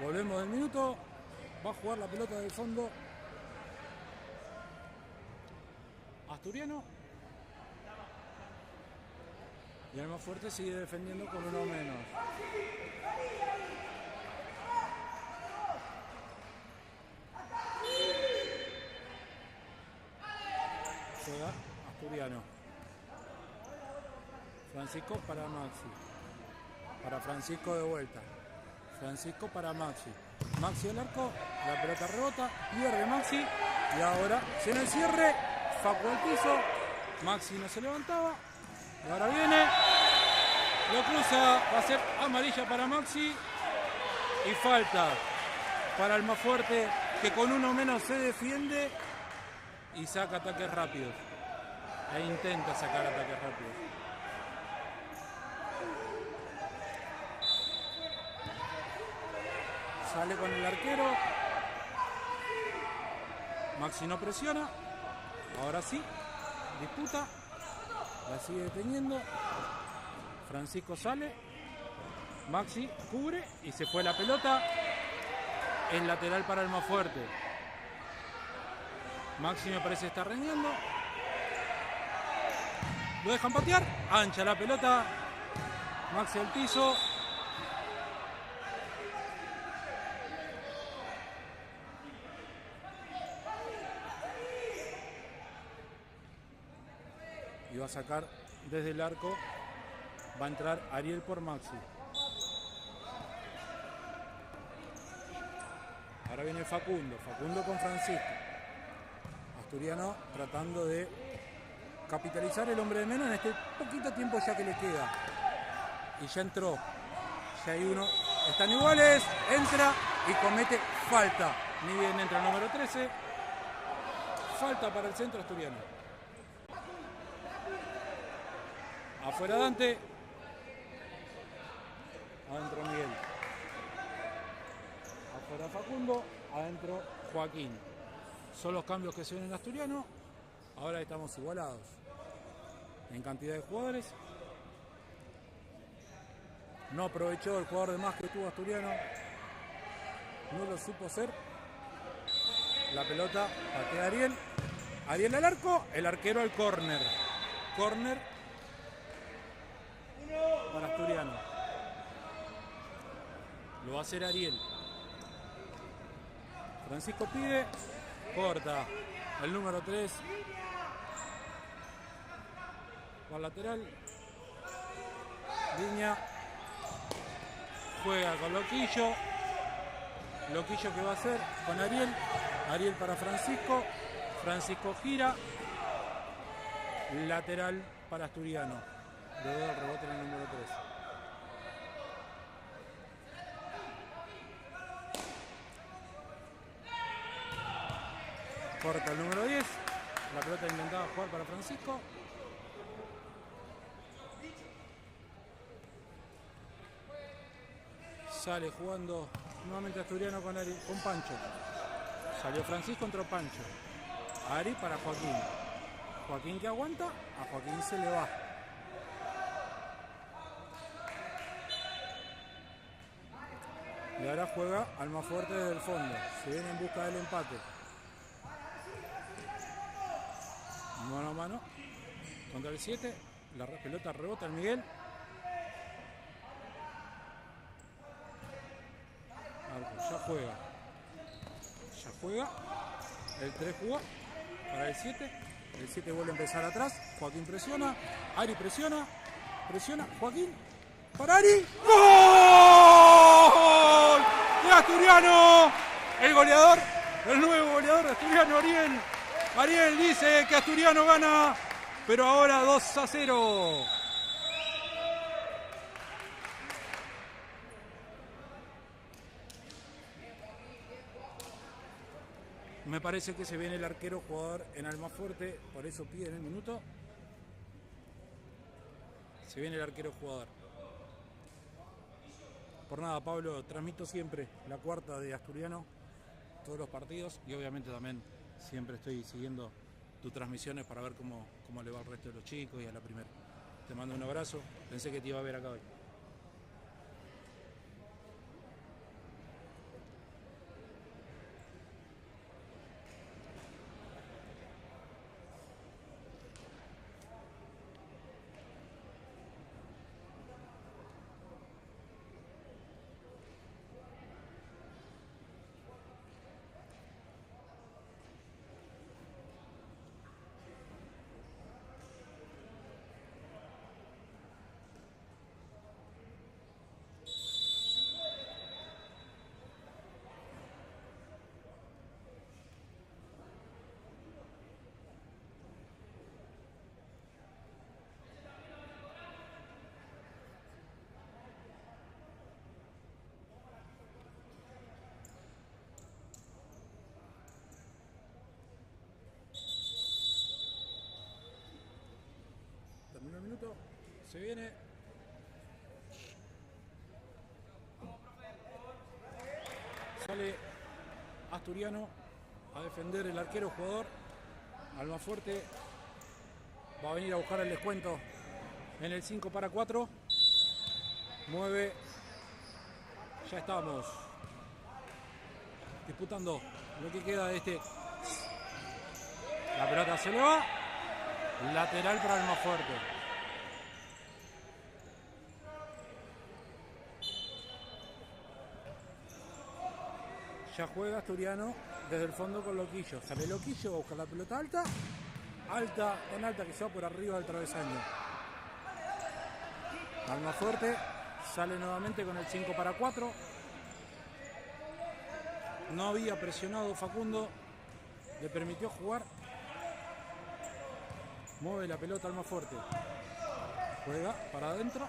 Volvemos del minuto. Va a jugar la pelota del fondo Asturiano. Y el más fuerte sigue defendiendo con uno menos. Juega Asturiano. Francisco para Maxi. Para Francisco de vuelta. Francisco para Maxi. Maxi al arco. La pelota rebota. Pierde Maxi. Y ahora se en el cierre. Facu al piso. Maxi no se levantaba. Y ahora viene. Lo cruza. Va a ser amarilla para Maxi. Y falta para el más fuerte, que con uno menos se defiende y saca ataques rápidos. E intenta sacar ataques rápidos. Sale con el arquero. Maxi no presiona. Ahora sí. Disputa. La sigue deteniendo. Francisco sale. Maxi cubre y se fue la pelota. Es lateral para el más fuerte. Maxi me parece estar rendiendo. Lo dejan patear. Ancha la pelota. Maxi al piso. Y va a sacar desde el arco. Va a entrar Ariel por Maxi. Ahora viene Facundo. Facundo con Francisco. Asturiano tratando de capitalizar el hombre de menos en este poquito tiempo ya que le queda. Y ya entró. Ya hay uno. Están iguales. Entra y comete falta. Ni bien entra el número 13. Falta para el Centro Asturiano. Afuera Dante. Adentro Miguel. Afuera Facundo. Adentro Joaquín. Son los cambios que se ven en Asturiano. Ahora estamos igualados en cantidad de jugadores. No aprovechó el jugador de más que tuvo Asturiano. No lo supo hacer. La pelota patea Ariel. Ariel al arco. El arquero al córner. Córner para Asturiano. Lo va a hacer Ariel. Francisco pide. Corta. El número 3. Por lateral. Viña. Juega con Loquillo. Loquillo que va a hacer con Ariel. Ariel para Francisco. Francisco gira. Lateral para Asturiano. Luego del rebote en el número 3. Corta el número 10. La pelota intentaba jugar para Francisco. Sale jugando nuevamente Asturiano con Pancho. Salió Francisco, entró Pancho. Ari para Joaquín. Joaquín que aguanta, a Joaquín se le va. Y ahora juega Almafuerte desde el fondo. Se viene en busca del empate. Mano a mano contra el 7. La pelota rebota el Miguel. Ya juega. Ya juega. El 3 jugó para el 7. El 7 vuelve a empezar atrás. Joaquín presiona. Ari presiona. Presiona. Joaquín. Para Ari. ¡Gol! ¡De Asturiano! El goleador. El nuevo goleador de Asturiano, Ariel. Ariel dice que Asturiano gana. Pero ahora 2-0. Me parece que se viene el arquero jugador en Almafuerte, por eso piden el minuto. Se viene el arquero jugador. Por nada, Pablo, transmito siempre la cuarta de Asturiano, todos los partidos, y obviamente también siempre estoy siguiendo tus transmisiones para ver cómo le va al resto de los chicos y a la primera. Te mando un abrazo, pensé que te iba a ver acá hoy. Terminó el minuto, se viene. Sale Asturiano a defender el arquero jugador. Almafuerte va a venir a buscar el descuento en el 5-4. Mueve. Ya estamos disputando lo que queda de este. La pelota se le va. Lateral para Almafuerte. Ya juega Asturiano desde el fondo con Loquillo. Sale Loquillo a buscar la pelota alta. Alta, tan alta que se va por arriba del travesaño. Almafuerte sale nuevamente con el 5-4. No había presionado Facundo. Le permitió jugar. Mueve la pelota Almafuerte. Juega para adentro.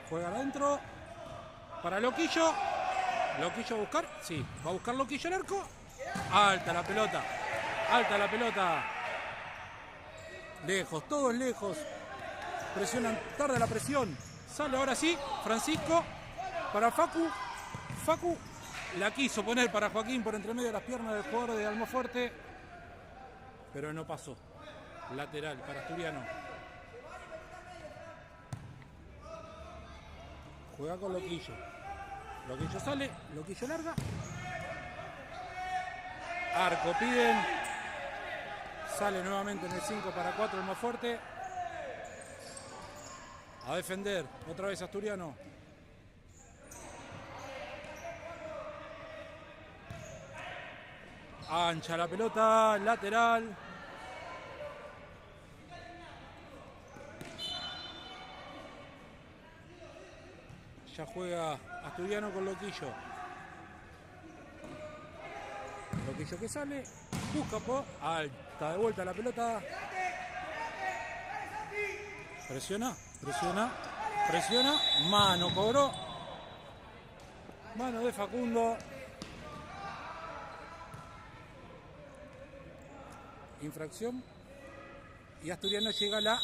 Juega adentro. Para Loquillo. Loquillo a buscar. Sí, va a buscar Loquillo el arco. Alta la pelota. Alta la pelota. Lejos, todos lejos. Presionan, tarda la presión. Sale ahora sí, Francisco. Para Facu. Facu la quiso poner para Joaquín por entre medio de las piernas del jugador de Almafuerte. Pero no pasó. Lateral para Asturiano. Juega con Loquillo. Loquillo sale, Loquillo larga. Arco piden. Sale nuevamente en el 5-4 Almafuerte. A defender. Otra vez Asturiano. Ancha la pelota. Lateral. Ya juega Asturiano con Loquillo. Loquillo que sale. Busca por alta de vuelta la pelota. Presiona, presiona, presiona. Mano cobró. Mano de Facundo. infracción. Y Asturiano llega a la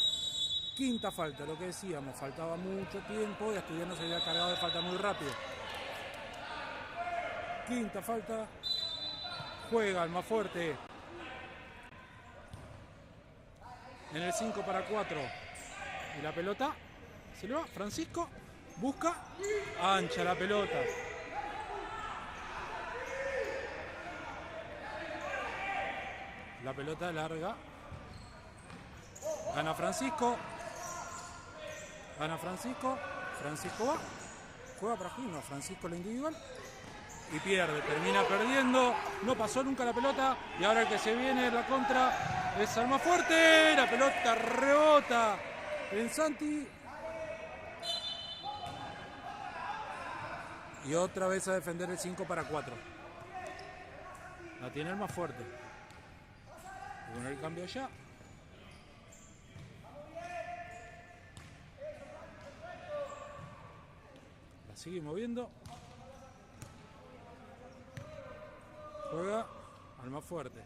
quinta falta, lo que decíamos, faltaba mucho tiempo y Asturiano se había cargado de falta muy rápido. Quinta falta, juega Almafuerte en el 5-4 y la pelota se le va. Francisco busca, ancha la pelota. La pelota larga. Gana Francisco. Francisco va. Juega para Juno. Francisco la individual. Y pierde. Termina perdiendo. No pasó nunca la pelota. Y ahora el que se viene es la contra. Es Almafuerte. La pelota rebota en Santi. Y otra vez a defender el 5-4. La tiene Almafuerte. Con el cambio ya. La sigue moviendo. Juega Almafuerte.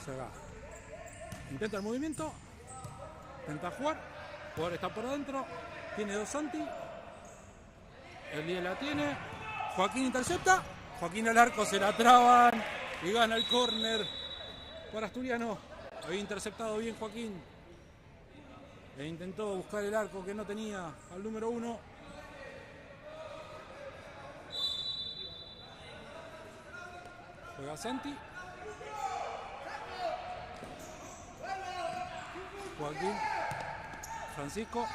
Se va. Intenta el movimiento. Intenta jugar. El jugador está por adentro. Tiene dos Santi. El 10 la tiene. Joaquín intercepta. Joaquín al arco, se la traban. Y gana el córner para Asturiano. Había interceptado bien Joaquín. E intentó buscar el arco que no tenía al número 1. Juega Santi. Joaquín. Francisco.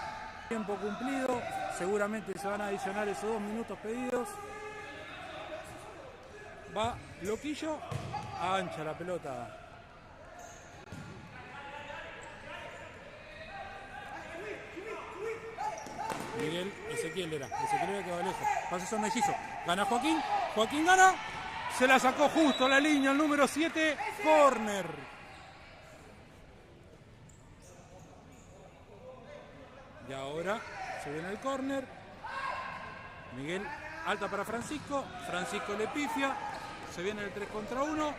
Tiempo cumplido. Seguramente se van a adicionar esos 2 minutos pedidos. Va Loquillo. Ancha la pelota. Miguel Ezequiel era que va lejos. Pasa son mellizos. Gana Joaquín. Joaquín gana. Se la sacó justo a la línea el número 7. Córner. Y ahora se viene el córner. Miguel alta para Francisco. Francisco le pifia. Se viene el 3-1.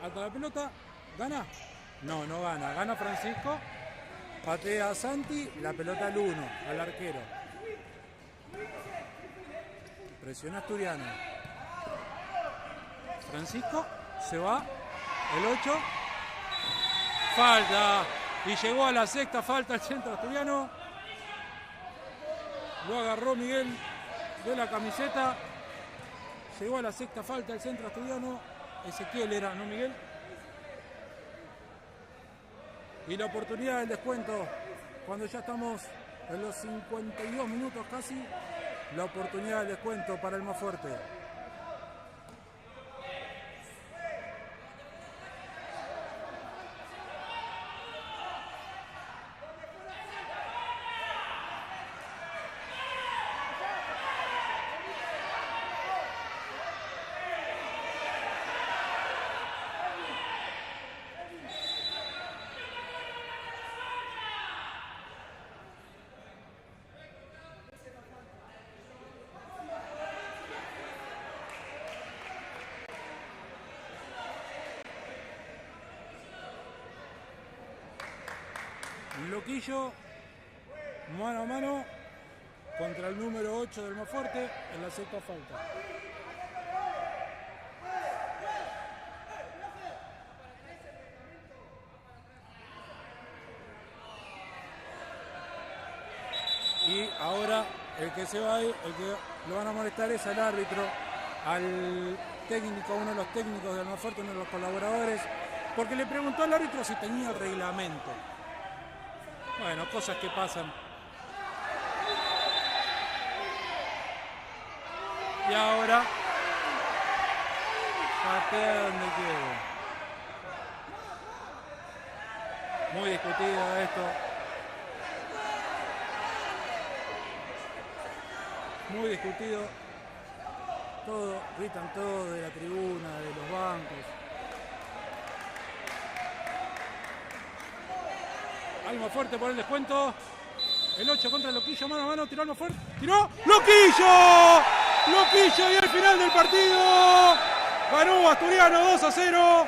Alta la pelota. ¿Gana? No, no gana. Gana Francisco. Patea a Santi. La pelota al 1, al arquero. Presiona Asturiano. Francisco se va. El 8. Falta. Y llegó a la sexta falta el centro asturiano. Lo agarró Miguel de la camiseta. Llegó a la sexta falta el centro asturiano. Ezequiel era, ¿no, Miguel? Y la oportunidad del descuento, cuando ya estamos en los 52 minutos casi, la oportunidad del descuento para el más fuerte. Loquillo, mano a mano contra el número 8 del más fuerte en la sexta falta. Y ahora el que se va, el que lo van a molestar es al árbitro, al técnico, uno de los técnicos del más fuerte, uno de los colaboradores, porque le preguntó al árbitro si tenía el reglamento. Bueno, cosas que pasan. Y ahora patea donde quiere. Muy discutido esto. Muy discutido. Todo, gritan todo de la tribuna, de los bancos. Alma fuerte por el descuento. El 8 contra Loquillo, mano a mano, tiró más fuerte. ¡Tiró! ¡Loquillo! ¡Loquillo! Y al final del partido ganó Asturiano 2-0.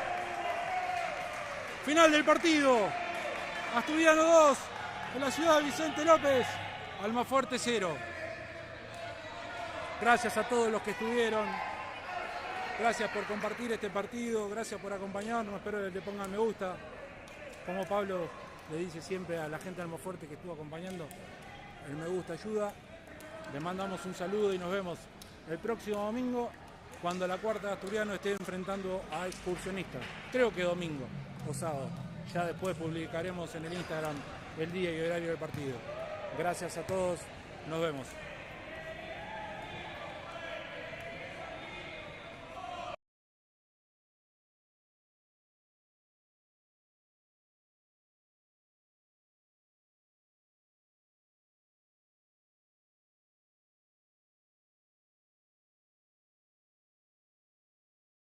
Final del partido. Asturiano 2, en la ciudad de Vicente López. Almafuerte 0. Gracias a todos los que estuvieron. Gracias por compartir este partido. Gracias por acompañarnos. Espero que le pongan me gusta. Como Pablo le dice siempre a la gente de Almafuerte que estuvo acompañando, el me gusta ayuda. Les mandamos un saludo y nos vemos el próximo domingo cuando la cuarta de Asturiano esté enfrentando a Excursionistas. Creo que domingo o sábado. Ya después publicaremos en el Instagram el día y horario del partido. Gracias a todos. Nos vemos.